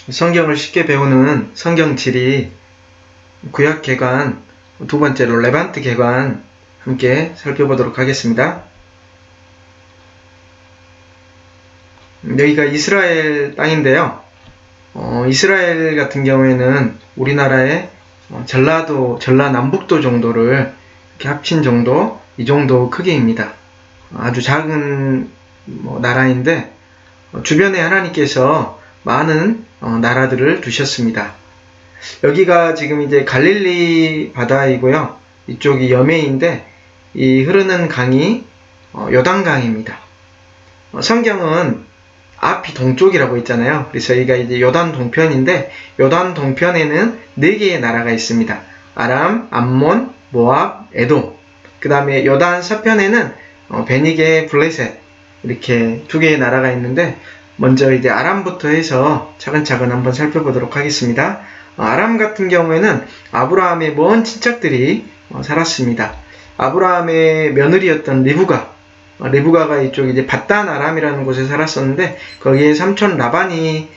성경을 쉽게 배우는 성경지리 구약개관, 두 번째로 레반트 개관 함께 살펴보도록 하겠습니다. 여기가 이스라엘 땅인데요. 이스라엘 같은 경우에는 우리나라의 전라남북도 정도를 이렇게 합친 정도, 이 정도 크기입니다. 아주 작은 나라인데 주변에 하나님께서 많은 나라들을 두셨습니다. 여기가 지금 이제 갈릴리 바다이고요. 이쪽이 여메인데 이 흐르는 강이 요단강입니다. 성경은 앞이 동쪽이라고 있잖아요. 그래서 여기가 이제 요단 동편인데 요단 동편에는 4개의 나라가 있습니다. 아람, 암몬, 모압, 에돔. 그 다음에 요단 서편에는 베니게, 블레셋 이렇게 2개의 나라가 있는데 먼저 이제 아람부터 해서 차근차근 한번 살펴보도록 하겠습니다. 아람 같은 경우에는 아브라함의 먼 친척들이 살았습니다. 아브라함의 며느리였던 리브가가 이쪽 이제 밧단 아람이라는 곳에 살았었는데 거기에 삼촌 라반이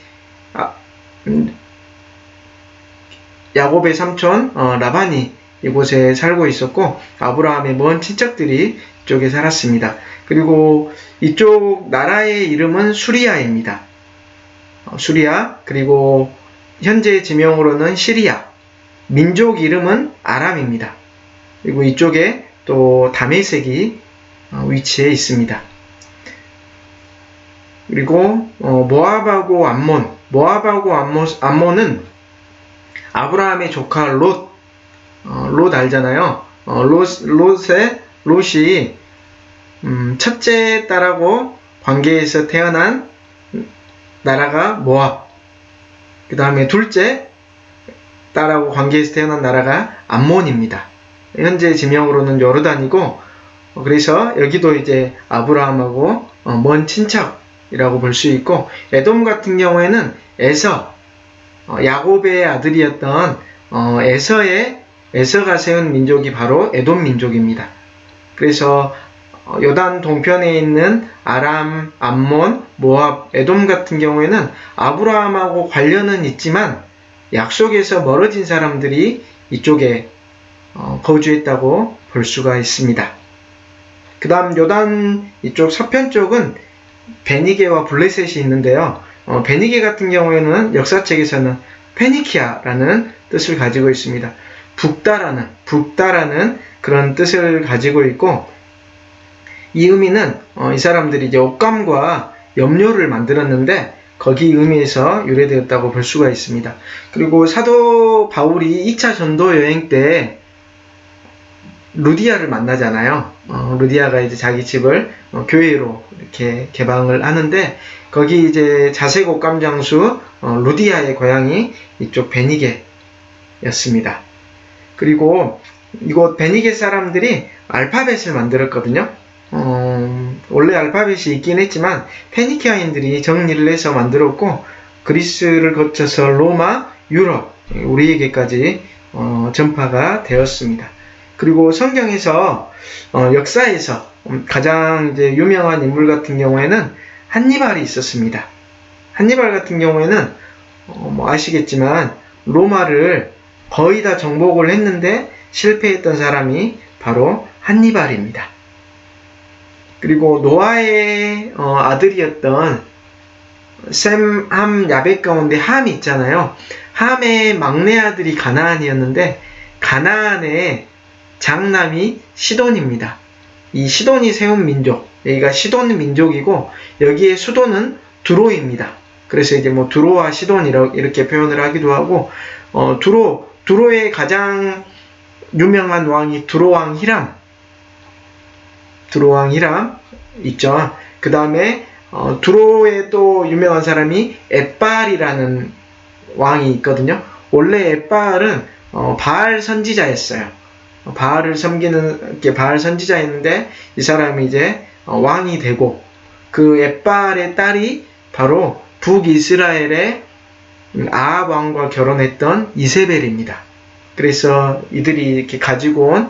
야곱의 삼촌 라반이 이곳에 살고 있었고 아브라함의 먼 친척들이 이쪽에 살았습니다. 그리고 이쪽 나라의 이름은 수리아입니다. 수리아, 그리고 현재 지명으로는 시리아, 민족 이름은 아람입니다. 그리고 이쪽에 또 다메섹이 위치해 있습니다. 그리고 모압하고 암몬은 아브라함의 조카 롯 알잖아요. 롯이 첫째 딸하고 관계에서 태어난 나라가 모압, 그 다음에 둘째 딸하고 관계에서 태어난 나라가 암몬입니다. 현재 지명으로는 요르단이고, 그래서 여기도 이제 아브라함하고 먼 친척이라고 볼 수 있고, 에돔 같은 경우에는 야곱의 아들이었던 에서가 세운 민족이 바로 에돔 민족입니다. 그래서 요단 동편에 있는 아람, 암몬, 모압, 에돔 같은 경우에는 아브라함하고 관련은 있지만 약속에서 멀어진 사람들이 이쪽에 거주했다고 볼 수가 있습니다. 그 다음 요단 이쪽 서편 쪽은 베니게와 블레셋이 있는데요. 베니게 같은 경우에는 역사책에서는 페니키아라는 뜻을 가지고 있습니다. 붓다라는 그런 뜻을 가지고 있고, 이 의미는 이 사람들이 이제 옷감과 염료를 만들었는데 거기 의미에서 유래되었다고 볼 수가 있습니다. 그리고 사도 바울이 2차 전도 여행 때 루디아를 만나잖아요. 루디아가 이제 자기 집을 교회로 이렇게 개방을 하는데 거기 이제 자색 옷감 장수 루디아의 고향이 이쪽 베니게였습니다. 그리고 이곳 베니게 사람들이 알파벳을 만들었거든요. 원래 알파벳이 있긴 했지만 페니키아인들이 정리를 해서 만들었고 그리스를 거쳐서 로마, 유럽, 우리에게까지 전파가 되었습니다. 그리고 성경에서 역사에서 가장 이제 유명한 인물 같은 경우에는 한니발이 있었습니다. 한니발 같은 경우에는 아시겠지만 로마를 거의 다 정복을 했는데 실패했던 사람이 바로 한니발입니다. 그리고 노아의 아들이었던 셈, 함, 야벳 가운데 함이 있잖아요. 함의 막내 아들이 가나안이었는데 가나안의 장남이 시돈입니다. 이 시돈이 세운 민족, 여기가 시돈 민족이고 여기에 수도는 두로입니다. 그래서 이제 두로와 시돈 이렇게 표현을 하기도 하고, 두로의 가장 유명한 왕이 두로왕 히람 있죠. 그 다음에 두로의 또 유명한 사람이 엣발이라는 왕이 있거든요. 원래 엣발은 바알 선지자였어요. 바알을 섬기는 바알 선지자였는데 이 사람이 이제 왕이 되고 그 엣발의 딸이 바로 북이스라엘의 아합 왕과 결혼했던 이세벨입니다. 그래서 이들이 이렇게 가지고 온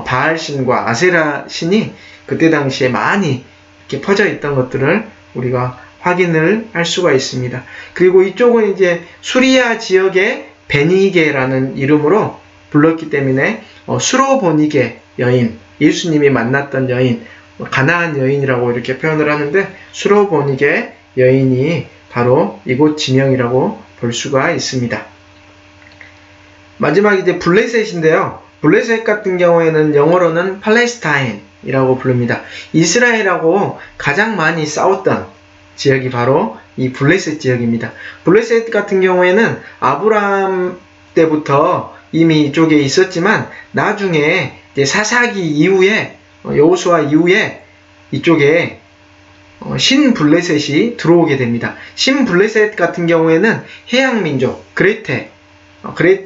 바알 신과 아세라 신이 그때 당시에 많이 이렇게 퍼져 있던 것들을 우리가 확인을 할 수가 있습니다. 그리고 이쪽은 이제 수리아 지역의 베니게라는 이름으로 불렀기 때문에 수로보니게 여인, 예수님이 만났던 여인, 가나안 여인이라고 이렇게 표현을 하는데, 수로보니게 여인이 바로 이곳 지명이라고 볼 수가 있습니다. 마지막 이제 블레셋인데요. 블레셋 같은 경우에는 영어로는 팔레스타인이라고 부릅니다. 이스라엘하고 가장 많이 싸웠던 지역이 바로 이 블레셋 지역입니다. 블레셋 같은 경우에는 아브라함 때부터 이미 이쪽에 있었지만, 나중에 이제 사사기 이후에, 여호수아 이후에 이쪽에 신 블레셋이 들어오게 됩니다. 신 블레셋 같은 경우에는 해양민족, 그레테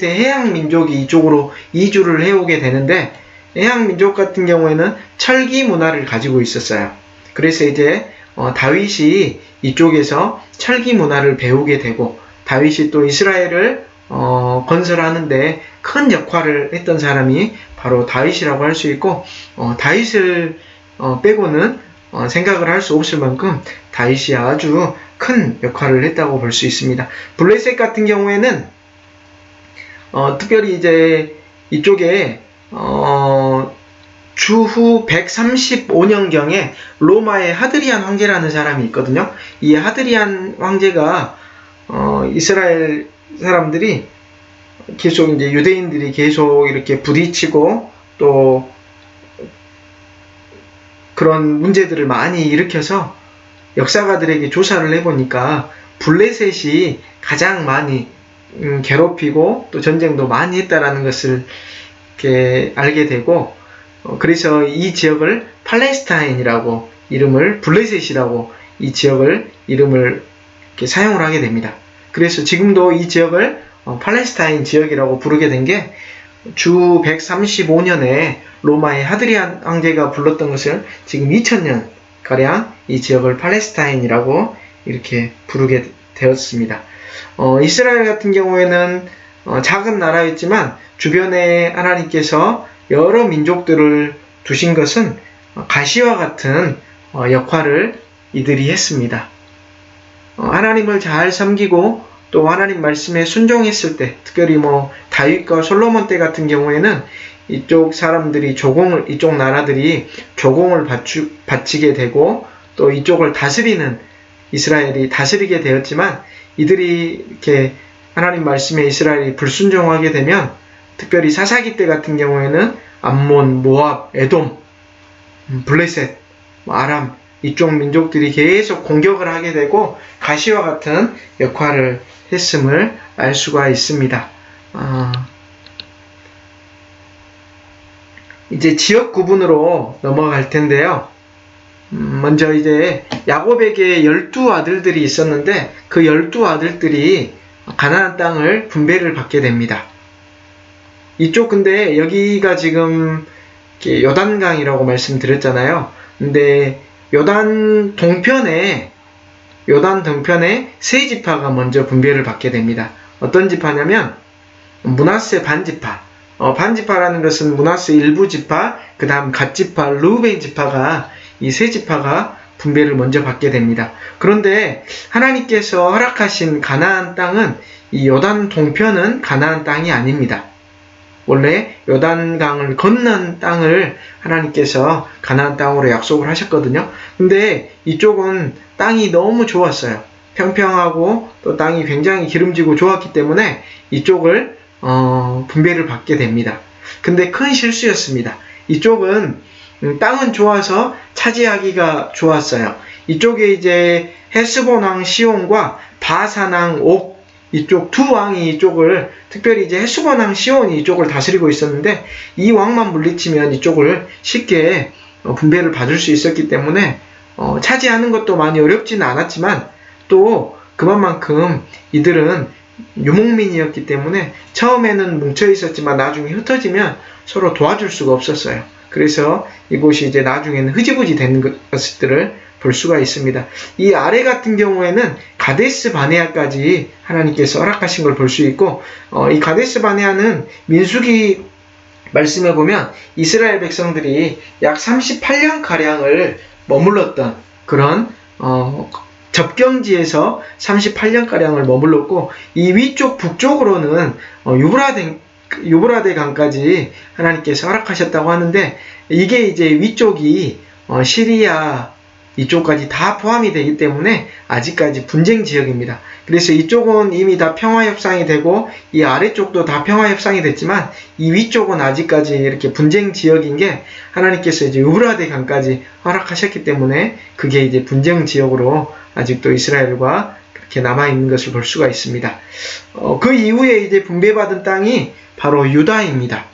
해양민족이 이쪽으로 이주를 해오게 되는데, 해양민족 같은 경우에는 철기 문화를 가지고 있었어요. 그래서 이제 다윗이 이쪽에서 철기 문화를 배우게 되고, 다윗이 또 이스라엘을 건설하는데 큰 역할을 했던 사람이 바로 다윗이라고 할 수 있고, 다윗을 빼고는 생각을 할 수 없을 만큼 다윗이 아주 큰 역할을 했다고 볼 수 있습니다. 블레셋 같은 경우에는 특별히 이제 이쪽에 주후 135년경에 로마의 하드리안 황제라는 사람이 있거든요. 이 하드리안 황제가 이스라엘 사람들이 계속 이제 유대인들이 계속 이렇게 부딪히고 또 그런 문제들을 많이 일으켜서 역사가들에게 조사를 해보니까 블레셋이 가장 많이 괴롭히고 또 전쟁도 많이 했다라는 것을 이렇게 알게 되고, 그래서 이 지역을 팔레스타인이라고 이름을, 블레셋이라고 이 지역을 이름을 이렇게 사용을 하게 됩니다. 그래서 지금도 이 지역을 팔레스타인 지역이라고 부르게 된 게, 주 135년에 로마의 하드리안 황제가 불렀던 것을 지금 2000년 가량 이 지역을 팔레스타인이라고 이렇게 부르게 되었습니다. 이스라엘 같은 경우에는 작은 나라였지만 주변에 하나님께서 여러 민족들을 두신 것은 가시와 같은 역할을 이들이 했습니다. 하나님을 잘 섬기고 또 하나님 말씀에 순종했을 때, 특별히 다윗과 솔로몬 때 같은 경우에는 이쪽 사람들이 이쪽 나라들이 조공을 바치게 되고 또 이쪽을 이스라엘이 다스리게 되었지만, 이들이 이렇게 하나님 말씀에 이스라엘이 불순종하게 되면, 특별히 사사기 때 같은 경우에는 암몬, 모압, 에돔, 블레셋, 아람 이쪽 민족들이 계속 공격을 하게 되고 가시와 같은 역할을 했음을 알 수가 있습니다. 이제 지역 구분으로 넘어갈 텐데요. 먼저 이제 야곱에게 12아들들이 있었는데 그 12아들들이 가나안 땅을 분배를 받게 됩니다. 이쪽 근데 여기가 지금 요단강이라고 말씀드렸잖아요. 근데 요단 동편에 세 지파가 먼저 분배를 받게 됩니다. 어떤 지파냐면 므낫세 반지파. 반지파라는 것은 므낫세 일부 지파, 그 다음 갓 지파, 르우벤 지파가 이 세 지파가 분배를 먼저 받게 됩니다. 그런데 하나님께서 허락하신 가나안 땅은 이 요단 동편은 가나안 땅이 아닙니다. 원래 요단강을 건넌 땅을 하나님께서 가나안 땅으로 약속을 하셨거든요. 근데 이쪽은 땅이 너무 좋았어요. 평평하고 또 땅이 굉장히 기름지고 좋았기 때문에 이쪽을 분배를 받게 됩니다. 근데 큰 실수였습니다. 이쪽은 땅은 좋아서 차지하기가 좋았어요. 이쪽에 이제 헤스본 왕 시온과 바산 왕 옥, 이쪽 두 왕이 이쪽을, 특별히 이제 헤스본 왕 시온이 이쪽을 다스리고 있었는데 이 왕만 물리치면 이쪽을 쉽게 분배를 받을 수 있었기 때문에 차지하는 것도 많이 어렵지는 않았지만 또 그만큼 이들은 유목민이었기 때문에 처음에는 뭉쳐 있었지만 나중에 흩어지면 서로 도와줄 수가 없었어요. 그래서 이곳이 이제 나중에는 흐지부지 되는 것들을 볼 수가 있습니다. 이 아래 같은 경우에는 가데스 바네아까지 하나님께서 허락하신 걸 볼 수 있고, 이 가데스 바네아는 민수기 말씀해 보면 이스라엘 백성들이 약 38년 가량을 머물렀던 그런 접경지에서 38년가량을 머물렀고, 이 위쪽 북쪽으로는 유브라데 강까지 하나님께서 허락하셨다고 하는데, 이게 이제 위쪽이 시리아 이쪽까지 다 포함이 되기 때문에 아직까지 분쟁 지역입니다. 그래서 이쪽은 이미 다 평화협상이 되고 이 아래쪽도 다 평화협상이 됐지만 이 위쪽은 아직까지 이렇게 분쟁 지역인 게 하나님께서 이제 유브라데 강까지 허락하셨기 때문에 그게 이제 분쟁 지역으로 아직도 이스라엘과 그렇게 남아있는 것을 볼 수가 있습니다. 그 이후에 이제 분배받은 땅이 바로 유다입니다.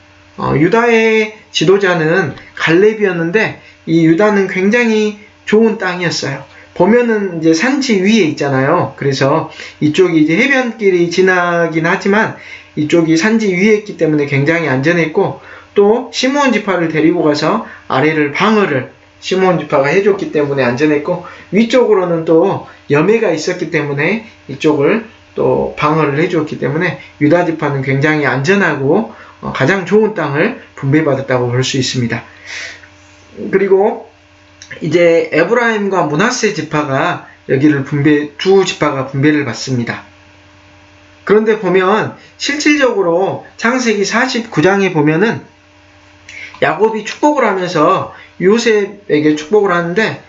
유다의 지도자는 갈렙이었는데 이 유다는 굉장히 좋은 땅이었어요. 보면은 이제 산지 위에 있잖아요. 그래서 이쪽이 이제 해변길이 지나긴 하지만 이쪽이 산지 위에 있기 때문에 굉장히 안전했고, 또 시므온 지파를 데리고 가서 아래를 방어를 시므온 지파가 해줬기 때문에 안전했고, 위쪽으로는 또 여매가 있었기 때문에 이쪽을 또 방어를 해주었기 때문에 유다 지파는 굉장히 안전하고 가장 좋은 땅을 분배받았다고 볼 수 있습니다. 그리고 이제 에브라임과 므낫세 지파가 여기를 두 지파가 분배를 받습니다. 그런데 보면 실질적으로 창세기 49장에 보면은 야곱이 축복을 하면서 요셉에게 축복을 하는데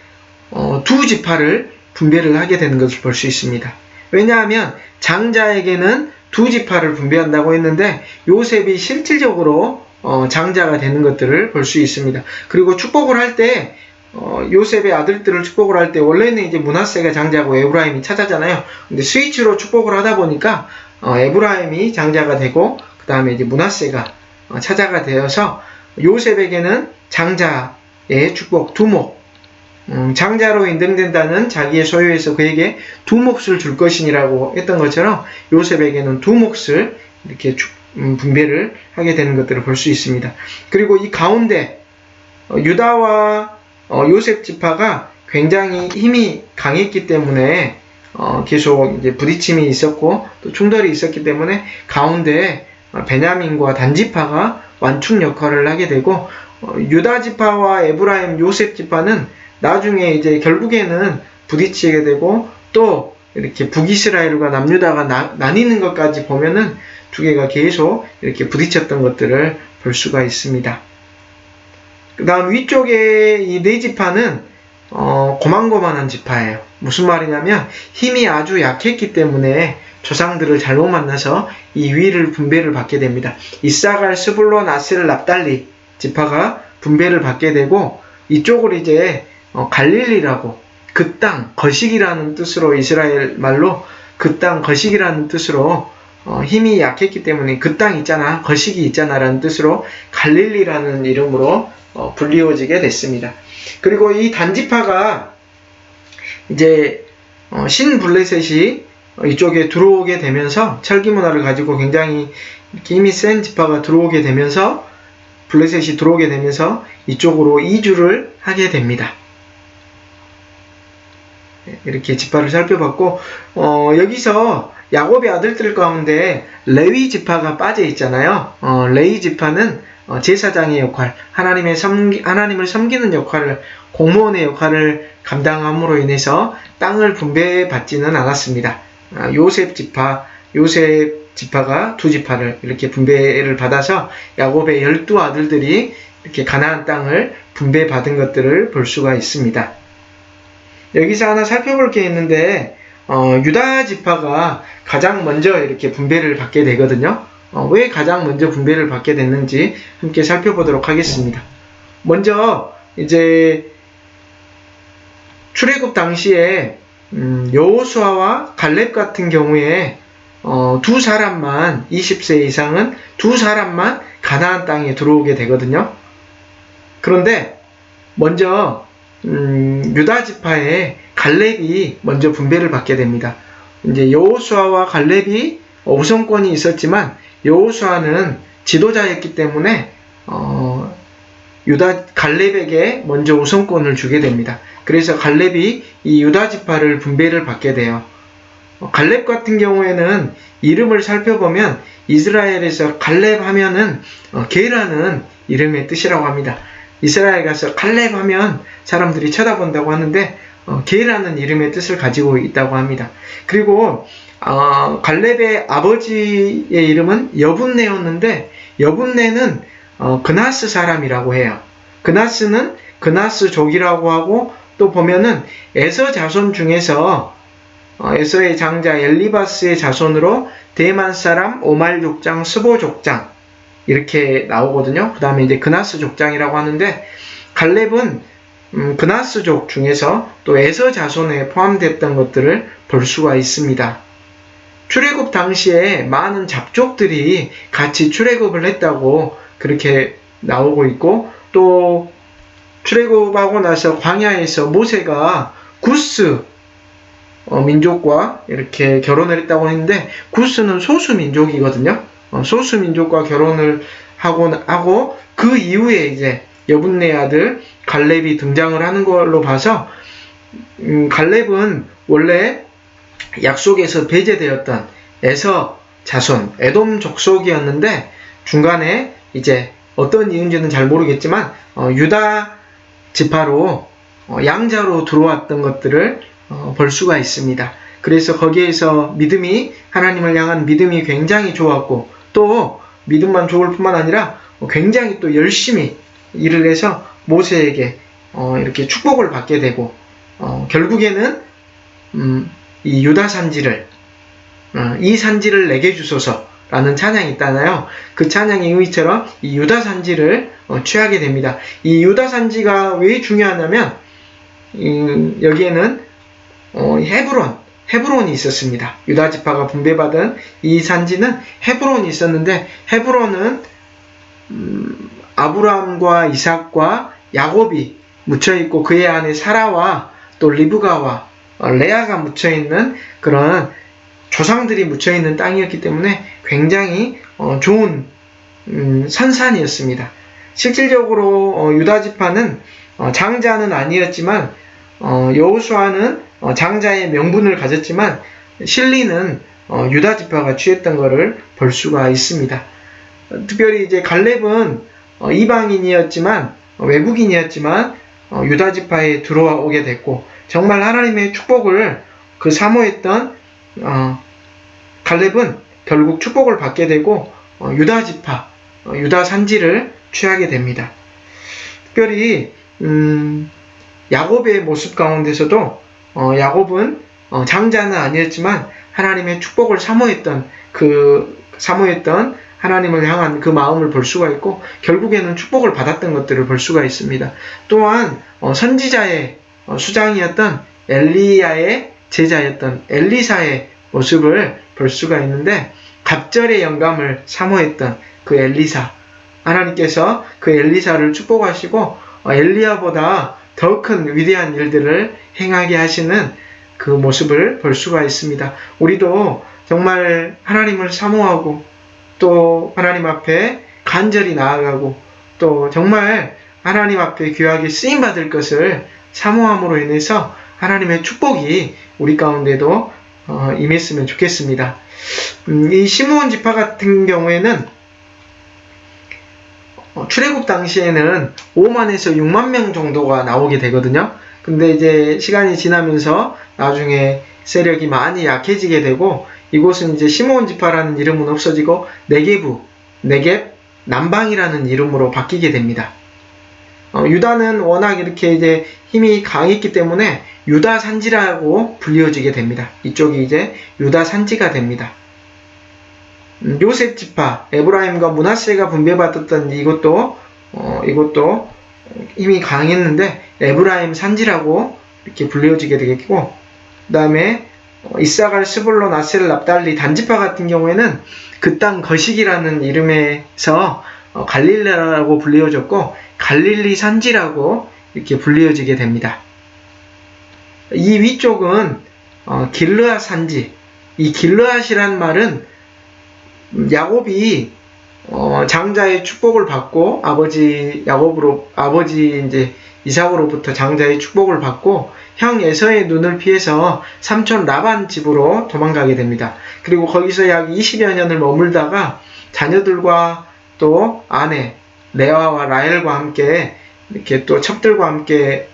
두 지파를 분배를 하게 되는 것을 볼 수 있습니다. 왜냐하면 장자에게는 두 지파를 분배한다고 했는데 요셉이 실질적으로 장자가 되는 것들을 볼 수 있습니다. 그리고 축복을 할 때 요셉의 아들들을 축복을 할 때 원래는 이제 므낫세가 장자고 에브라임이 차자잖아요. 근데 스위치로 축복을 하다 보니까 에브라임이 장자가 되고 그 다음에 이제 므낫세가 차자가 되어서 요셉에게는 장자의 축복 두 목, 장자로 인정된다는 자기의 소유에서 그에게 두 몫을 줄 것이니라고 했던 것처럼 요셉에게는 두 몫을 이렇게 분배를 하게 되는 것들을 볼 수 있습니다. 그리고 이 가운데 유다와 요셉 지파가 굉장히 힘이 강했기 때문에 계속 이제 부딪힘이 있었고 또 충돌이 있었기 때문에 가운데 베냐민과 단 지파가 완충 역할을 하게 되고, 유다 지파와 에브라임, 요셉 지파는 나중에 이제 결국에는 부딪히게 되고 또 이렇게 북이스라엘과 남유다가 나뉘는 것까지 보면은 두 개가 계속 이렇게 부딪혔던 것들을 볼 수가 있습니다. 그 다음 위쪽에 이 네 지파는 고만고만한 지파예요. 무슨 말이냐면 힘이 아주 약했기 때문에 조상들을 잘못 만나서 이 위를 분배를 받게 됩니다. 이사갈, 스불론, 아셀, 납달리 지파가 분배를 받게 되고, 이쪽을 이제 갈릴리라고, 그 땅, 거식이라는 뜻으로, 이스라엘 말로 그 땅, 거식이라는 뜻으로 힘이 약했기 때문에 그 땅 있잖아, 거식이 있잖아 라는 뜻으로 갈릴리라는 이름으로 불리워지게 됐습니다. 그리고 이 단지파가 이제 신블레셋이 이쪽에 들어오게 되면서, 철기 문화를 가지고 굉장히 힘이 센 지파가 들어오게 되면서, 블레셋이 들어오게 되면서 이쪽으로 이주를 하게 됩니다. 이렇게 지파를 살펴봤고, 여기서 야곱의 아들들 가운데 레위 지파가 빠져 있잖아요. 레위 지파는 제사장의 역할, 하나님을 섬기는 역할을, 공무원의 역할을 감당함으로 인해서 땅을 분배받지는 않았습니다. 요셉 지파가 두 지파를 이렇게 분배를 받아서 야곱의 12아들들이 이렇게 가나안 땅을 분배받은 것들을 볼 수가 있습니다. 여기서 하나 살펴볼 게 있는데, 유다 지파가 가장 먼저 이렇게 분배를 받게 되거든요. 왜 가장 먼저 분배를 받게 됐는지 함께 살펴보도록 하겠습니다. 먼저 이제 출애굽 당시에 여호수아와 갈렙 같은 경우에 두 사람만, 20세 이상은 두 사람만 가나안 땅에 들어오게 되거든요. 그런데 먼저 유다 지파의 갈렙이 먼저 분배를 받게 됩니다. 이제 여호수아와 갈렙이 우선권이 있었지만 여호수아는 지도자였기 때문에 갈렙에게 먼저 우선권을 주게 됩니다. 그래서 갈렙이 이 유다 지파를 분배를 받게 돼요. 갈렙 같은 경우에는 이름을 살펴보면 이스라엘에서 갈렙 하면은 개라는 이름의 뜻이라고 합니다. 이스라엘 가서 갈렙 하면 사람들이 쳐다본다고 하는데 게라는 이름의 뜻을 가지고 있다고 합니다. 그리고 갈렙의 아버지의 이름은 여분네였는데 여분네는 그나스 사람이라고 해요. 그나스는 그나스족이라고 하고 또 보면은 에서 자손 중에서 에서의 장자 엘리바스의 자손으로 대만 사람 오말 족장 스보 족장 이렇게 나오거든요. 그 다음에 이제 그나스 족장이라고 하는데 갈렙은 그나스족 중에서 또 에서 자손에 포함됐던 것들을 볼 수가 있습니다. 출애굽 당시에 많은 잡족들이 같이 출애굽을 했다고 그렇게 나오고 있고 또 출애굽하고 나서 광야에서 모세가 구스 민족과 이렇게 결혼을 했다고 했는데 구스는 소수 민족이거든요. 소수 민족과 결혼을 하고 그 이후에 이제 여분네 아들 갈렙이 등장을 하는 걸로 봐서 갈렙은 원래 약속에서 배제되었던 에서 자손 에돔 족속이었는데 중간에 이제 어떤 이유인지는 잘 모르겠지만 유다 지파로 양자로 들어왔던 것들을 볼 수가 있습니다. 그래서 거기에서 하나님을 향한 믿음이 굉장히 좋았고 또 믿음만 좋을 뿐만 아니라 굉장히 또 열심히 일을 해서 모세에게 이렇게 축복을 받게 되고 결국에는 이 유다 산지를 이 산지를 내게 주소서라는 찬양이 있잖아요. 그 찬양의 의미처럼 이 유다 산지를 취하게 됩니다. 이 유다 산지가 왜 중요하냐면 여기에는 헤브론이 있었습니다. 유다 지파가 분배받은 이 산지는 헤브론이 있었는데 헤브론은 아브라함과 이삭과 야곱이 묻혀있고 그의 안에 사라와 또 리브가와 레아가 묻혀있는 그런 조상들이 묻혀있는 땅이었기 때문에 굉장히 좋은 선산이었습니다. 실질적으로 유다 지파는 장자는 아니었지만 여호수아는 장자의 명분을 가졌지만 실리는 유다 지파가 취했던 것을 볼 수가 있습니다. 특별히 이제 갈렙은 이방인이었지만 외국인이었지만 유다 지파에 들어오게 됐고 정말 하나님의 축복을 사모했던 갈렙은 결국 축복을 받게 되고 유다 지파, 유다 산지를 취하게 됩니다. 특별히 야곱의 모습 가운데서도 야곱은 장자는 아니었지만 하나님의 축복을 사모했던 하나님을 향한 그 마음을 볼 수가 있고 결국에는 축복을 받았던 것들을 볼 수가 있습니다. 또한 선지자의 수장이었던 엘리야의 제자였던 엘리사의 모습을 볼 수가 있는데 갑절의 영감을 사모했던 그 엘리사, 하나님께서 그 엘리사를 축복하시고 엘리야보다 더 큰 위대한 일들을 행하게 하시는 그 모습을 볼 수가 있습니다. 우리도 정말 하나님을 사모하고 또 하나님 앞에 간절히 나아가고 또 정말 하나님 앞에 귀하게 쓰임받을 것을 사모함으로 인해서 하나님의 축복이 우리 가운데도 임했으면 좋겠습니다. 이 시므온 지파 같은 경우에는 출애굽 당시에는 5만에서 6만 명 정도가 나오게 되거든요. 근데 이제 시간이 지나면서 나중에 세력이 많이 약해지게 되고 이곳은 이제 시므온 지파라는 이름은 없어지고 네겝 남방이라는 이름으로 바뀌게 됩니다. 유다는 워낙 이렇게 이제 힘이 강했기 때문에 유다 산지라고 불리워지게 됩니다. 이쪽이 이제 유다 산지가 됩니다. 요셉 지파, 에브라임과 므낫세가 분배받았던 이것도 힘이 강했는데 에브라임 산지라고 이렇게 불리워지게 되겠고, 그 다음에 이사갈, 스불론, 아셀, 납달리 단지파 같은 경우에는 그 땅 거식이라는 이름에서 갈릴레라고 불리워졌고 갈릴리 산지라고 이렇게 불리워지게 됩니다. 이 위쪽은 길르앗 산지. 이 길르앗이란 말은 야곱이 장자의 축복을 받고 아버지 이제 이삭으로부터 장자의 축복을 받고 형 에서의 눈을 피해서 삼촌 라반 집으로 도망가게 됩니다. 그리고 거기서 약 20여 년을 머물다가 자녀들과 또 아내 레아와 라헬과 함께 이렇게 또 첩들과 함께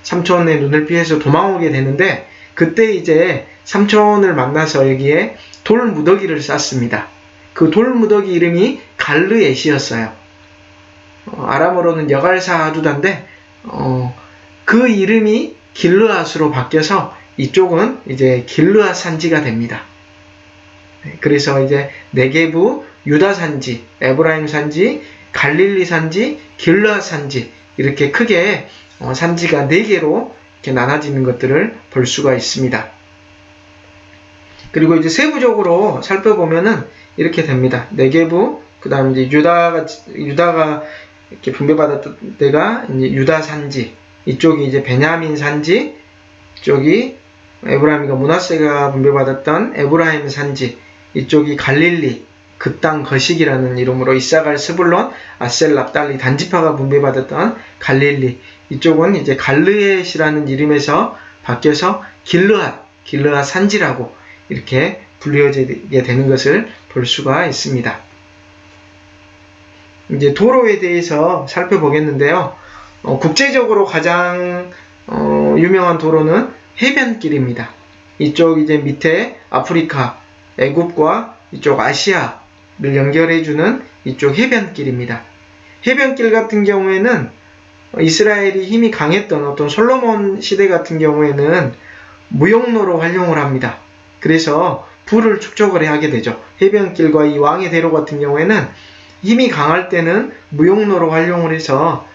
삼촌의 눈을 피해서 도망오게 되는데, 그때 이제 삼촌을 만나서 여기에 돌 무더기를 쌓습니다. 그 돌 무더기 이름이 갈르엣이었어요. 아람어로는 여갈사두다인데, 그 이름이 길르앗으로 바뀌어서 이쪽은 이제 길르앗 산지가 됩니다. 그래서 이제 네게부, 유다 산지, 에브라임 산지, 갈릴리 산지, 길르앗 산지, 이렇게 크게 산지가 4개로 이렇게 나눠지는 것들을 볼 수가 있습니다. 그리고 이제 세부적으로 살펴보면은 이렇게 됩니다. 네게부, 그 다음 이제 유다가 이렇게 분배받았던 데가 이제 유다 산지, 이쪽이 이제 베냐민 산지, 이쪽이 에브라임과 므낫세가 분배받았던 에브라임 산지, 이쪽이 갈릴리, 그 땅 거식이라는 이름으로 이사갈, 스불론, 아셀, 납달리 단지파가 분배받았던 갈릴리, 이쪽은 이제 갈르엣이라는 이름에서 바뀌어서 길르앗 산지라고 이렇게 불려지게 되는 것을 볼 수가 있습니다. 이제 도로에 대해서 살펴보겠는데요. 국제적으로 가장 유명한 도로는 해변길입니다. 이쪽 이제 밑에 아프리카, 애굽과 이쪽 아시아를 연결해주는 이쪽 해변길입니다. 해변길 같은 경우에는 이스라엘이 힘이 강했던 어떤 솔로몬 시대 같은 경우에는 무역로로 활용을 합니다. 그래서 부를 축적을 하게 되죠. 해변길과 이 왕의 대로 같은 경우에는 힘이 강할 때는 무역로로 활용을 해서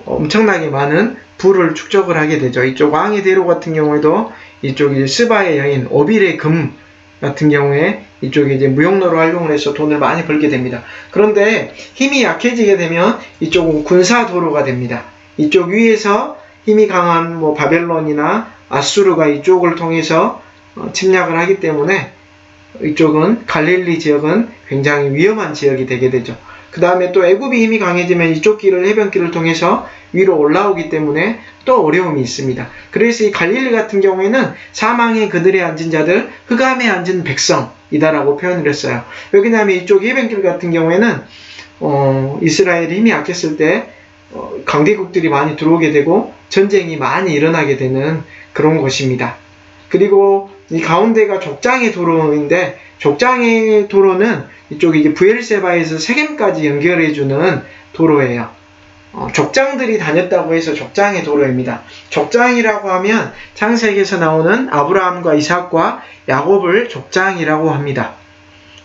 엄청나게 많은 부를 축적을 하게 되죠. 이쪽 왕의 대로 같은 경우에도 이쪽이 스바의 여인 오빌의 금 같은 경우에 이쪽에 이제 무역로로 활용을 해서 돈을 많이 벌게 됩니다. 그런데 힘이 약해지게 되면 이쪽은 군사도로가 됩니다. 이쪽 위에서 힘이 강한 뭐 바벨론이나 아수르가 이쪽을 통해서 침략을 하기 때문에 이쪽은 갈릴리 지역은 굉장히 위험한 지역이 되게 되죠. 그 다음에 또 애굽이 힘이 강해지면 이쪽 길을 해변길을 통해서 위로 올라오기 때문에 또 어려움이 있습니다. 그래서 이 갈릴리 같은 경우에는 사망의 그늘에 앉은 자들, 흑암에 앉은 백성이다라고 표현을 했어요. 왜냐하면 이쪽 해변길 같은 경우에는 이스라엘이 힘이 약했을 때 강대국들이 많이 들어오게 되고 전쟁이 많이 일어나게 되는 그런 곳입니다. 그리고 이 가운데가 족장의 도로인데, 족장의 도로는 이쪽이 이제 부엘세바에서 세겜까지 연결해주는 도로예요. 족장들이 다녔다고 해서 족장의 도로입니다. 족장이라고 하면 창세기에서 나오는 아브라함과 이삭과 야곱을 족장이라고 합니다.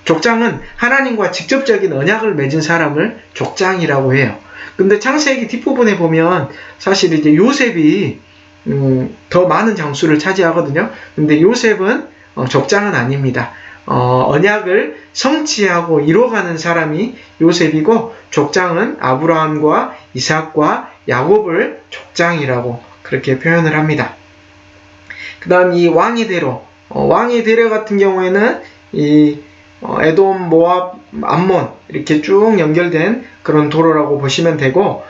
족장은 하나님과 직접적인 언약을 맺은 사람을 족장이라고 해요. 근데 창세기 뒷부분에 보면 사실 이제 요셉이 더 많은 장수를 차지하거든요. 근데 요셉은 족장은 아닙니다. 언약을 성취하고 이뤄가는 사람이 요셉이고, 족장은 아브라함과 이삭과 야곱을 족장이라고 그렇게 표현을 합니다. 그 다음 이 왕의 대로, 왕의 대로 같은 경우에는 이 에돔, 모압, 암몬 이렇게 쭉 연결된 그런 도로라고 보시면 되고,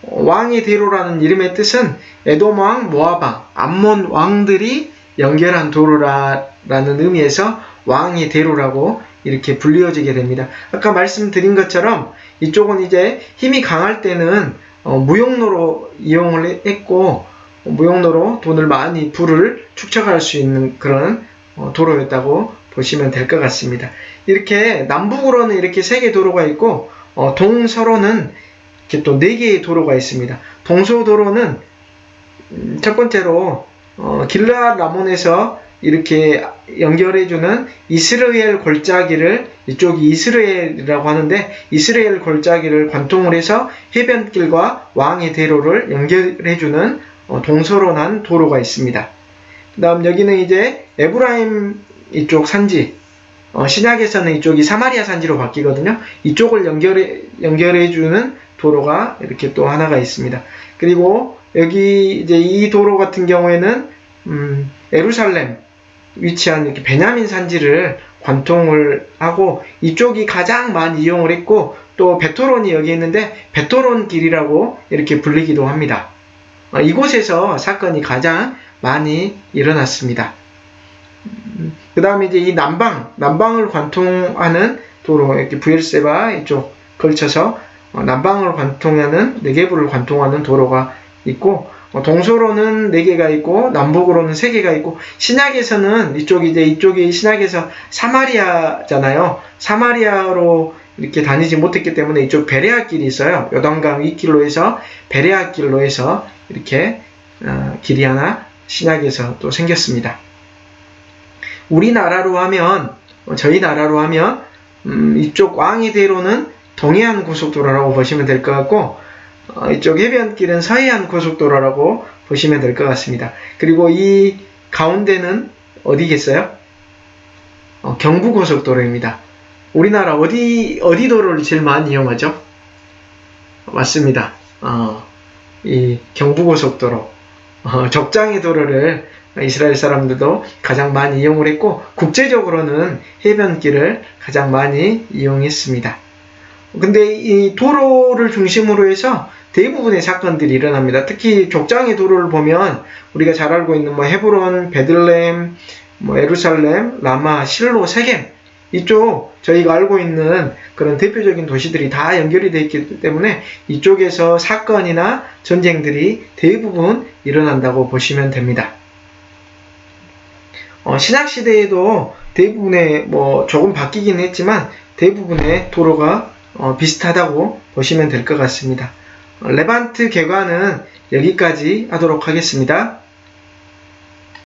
왕의 대로라는 이름의 뜻은 에돔 왕, 모압 왕, 암몬 왕들이 연결한 도로라는 의미에서 왕의 대로라고 이렇게 불리어지게 됩니다. 아까 말씀드린 것처럼 이쪽은 이제 힘이 강할 때는 무역로로 이용을 했고, 무역로로 돈을 많이 부를 축적할 수 있는 그런 도로였다고 보시면 될 것 같습니다. 이렇게 남북으로는 이렇게 3개 도로가 있고, 동서로는 이렇게 또 4개의 도로가 있습니다. 동서도로는 첫 번째로 길르앗 라몬에서 이렇게 연결해주는 이스라엘 골짜기를, 이쪽이 이스라엘이라고 하는데 이스라엘 골짜기를 관통을 해서 해변길과 왕의 대로를 연결해주는 동서로 난 도로가 있습니다. 그 다음 여기는 이제 에브라임 이쪽 산지, 신약에서는 이쪽이 사마리아 산지로 바뀌거든요. 이쪽을 연결해주는 도로가 이렇게 또 하나가 있습니다. 그리고 여기 이제 이 도로 같은 경우에는 예루살렘 위치한 이렇게 베냐민 산지를 관통을 하고, 이쪽이 가장 많이 이용을 했고, 또 베토론이 여기 있는데 베토론 길이라고 이렇게 불리기도 합니다. 이곳에서 사건이 가장 많이 일어났습니다. 그 다음에 이제 이 남방을 관통하는 도로, 이렇게 부엘세바 이쪽 걸쳐서 남방을 관통하는, 네게부를 관통하는 도로가 있고, 동서로는 4개가 있고 남북으로는 3개가 있고, 신약에서는 이쪽이 신약에서 사마리아잖아요. 사마리아로 이렇게 다니지 못했기 때문에 이쪽 베레아 길이 있어요. 요단강 윗길로 해서 베레아 길로 해서 이렇게 길이 하나 신약에서 또 생겼습니다. 우리나라로 하면, 저희 나라로 하면 이쪽 왕이대로는 동해안 고속도로라고 보시면 될 것 같고, 이쪽 해변길은 서해안 고속도로라고 보시면 될 것 같습니다. 그리고 이 가운데는 어디겠어요? 경부고속도로입니다. 우리나라 어디 도로를 제일 많이 이용하죠? 맞습니다. 이 경부고속도로, 적장의 도로를 이스라엘 사람들도 가장 많이 이용을 했고, 국제적으로는 해변길을 가장 많이 이용했습니다. 근데 이 도로를 중심으로 해서 대부분의 사건들이 일어납니다. 특히 족장의 도로를 보면 우리가 잘 알고 있는 헤브론, 베들레헴, 예루살렘, 라마, 실로, 세겜, 이쪽 저희가 알고 있는 그런 대표적인 도시들이 다 연결이 되어 있기 때문에 이쪽에서 사건이나 전쟁들이 대부분 일어난다고 보시면 됩니다. 신약시대에도 대부분의 조금 바뀌긴 했지만 대부분의 도로가 비슷하다고 보시면 될 것 같습니다. 레반트 개관은 여기까지 하도록 하겠습니다.